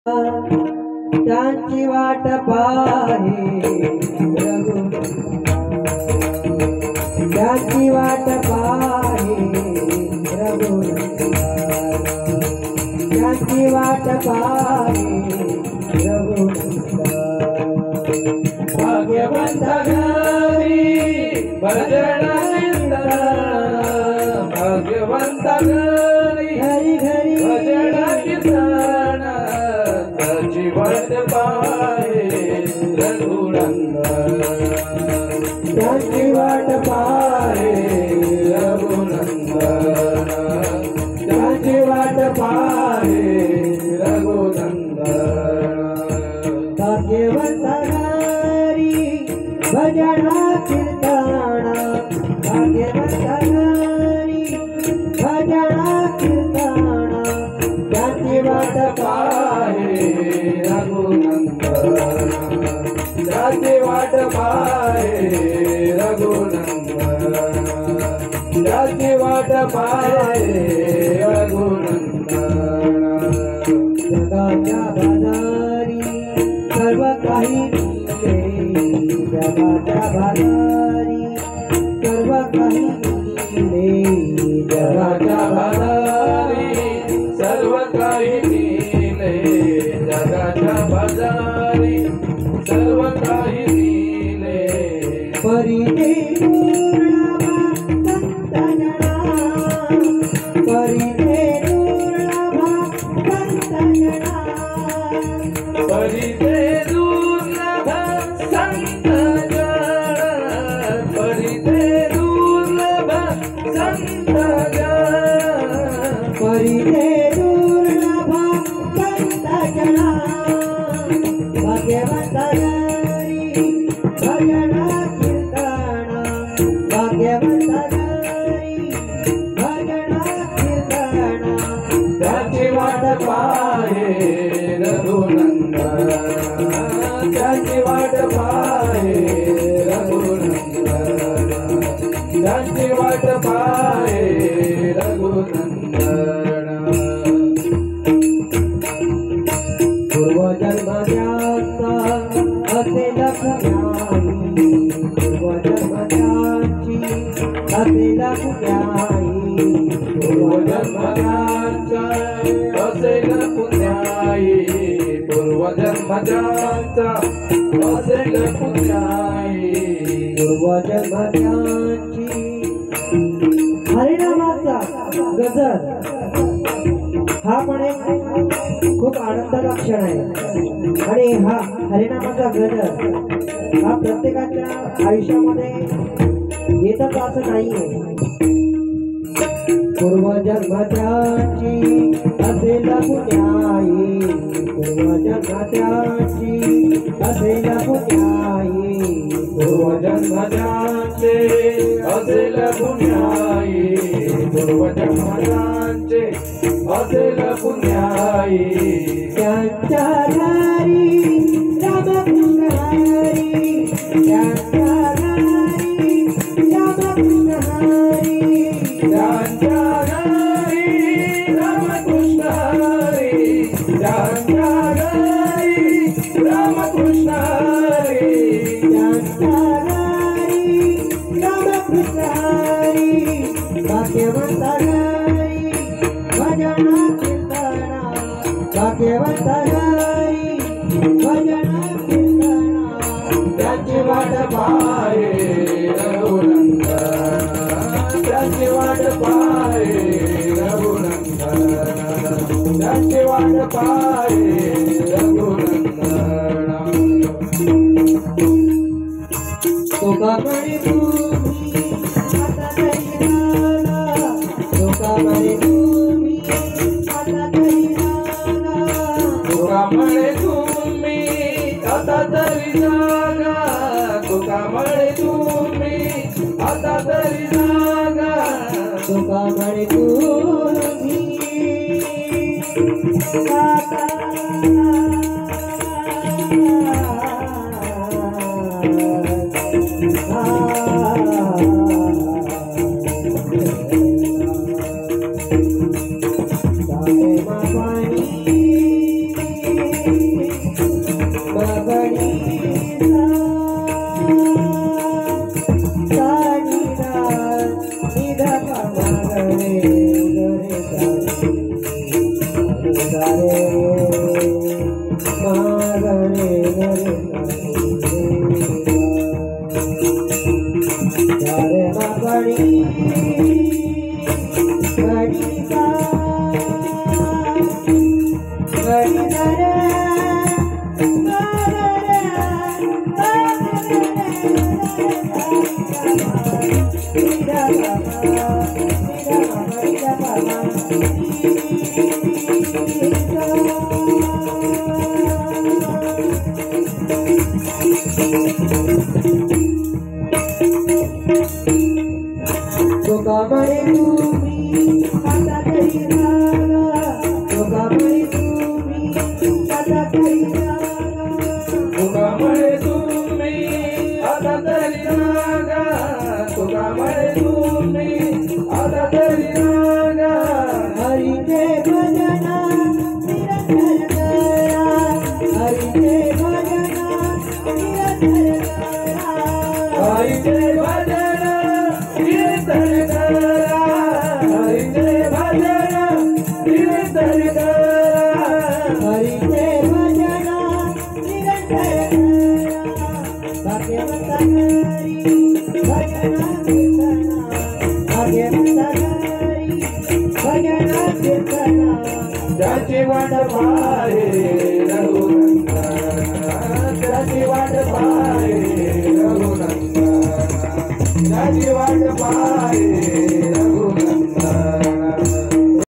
त्यांची वाट पाहे त्यांची वाट पाहे रघुनंदन त्यांची वाट पाहे रघुनंदन भाग्यवंत घरी भजन कीर्तन भाग्यवंत घरी घरी घरी भजन कीर्तन त्याची वाट पाहे रघुनंदन त्यांची वाट पाहे रघुनंदन त्यांची वाट पाहे रघुनंदन भाग्यवंत घरी भजन कीर्तन भाग्यवंत घरी भजन कीर्तन त्यांची वाट पाहे रघुनंदन त्याची वाट पाहे रघुनंदन त्याची वाट पाहे रघुनंदन जगाच्या बाजारी सर्व काही मिळे जगाच्या बाजारी सर्व काही मिळे जगाच्या बाजारी सर्व काही मिळे जगाच्या बाजारी सर्व काही मिळे परिते दुर्लभ संत जना परिते दुर्लभ संत जना परिते दुर्लभ संत जन परिते दुर्लभ संत जन परिते दुर्लभ संत जना भाग्यवंत घरी भजन कीर्तन भाग्यवंत घरी भजन कीर्तन त्याची वाट पाहे रघुनंदन त्याची वाट पाहे रघुनंदन त्याची वाट पाहे रघुनंदन पूर्वजन्मजाचा असेल पुण्याई पूर्वजन्मजाची असेल पुण्याई पूर्वजन्मजाचा असेल पुण्याई पूर्वजन्मजाचा असेल पुण्याई पूर्वजन्मजाची हरिनामाचा गजर हा पण एक खूप आनंदाचा क्षण आहे आणि हा हरिनामाचा गजर हा प्रत्येकाच्या आयुष्यामध्ये येतच असं नाहीये पूर्वजन्मजाची असेल पुण्याई पूर्वजन्मजाची असेल पुण्याई पूर्वजन्मजाचे असेल पुण्याई पूर्वजन्मजाचे असेल पुण्याई त्यांच्या घरी रामकृष्ण हरी त्यांच्या घरी रामकृष्ण हरी त्यांच्या घरी रामकृष्ण हरी त्यांच्या घरी रामकृष्ण हरी त्यांच्या घरी रामकृष्ण हरी भाग्यवंत घरी भजन कीर्तन भाग्यवंत घरी भजन कीर्तन त्याची वाट पाहे रघुनंदन त्याची वाट पाहे रघुनंदन त्याची वाट पाहे रघुनंदन तुका म्हणे तुम्ही आता तरी राला तुका म्हणे तुम्ही आता तरी राला तुका म्हणे तुम्ही आता तरी जागा तुका म्हणे तुम्ही आता तरी जागा तुका म्हणे तुम्ही आता मागणे गरे सारे बाबडी गडी सा गडी दरे तुका म्हणे तुम्ही आता तरी जागा तुका म्हणे तुम्ही आता तरी जागा तुका म्हणे तुम्ही आता तरी जागा तुका म्हणे तुम्ही आता तरी जागा हरीचे भजन निरंतर करा हरीचे भजन निरंतर करा हरीचे भजन कीर्तन करा हरीचे भजन कीर्तन करा हरीचे भजन निरंतर करा भाग्यवंत हरी भजन कीर्तन भाग्यवंत हरी भजन कीर्तन ज्याची वाट पाहे रघुनंदन ज्याची वाट पाहे रघुनंदन ज्याची वाट पाहे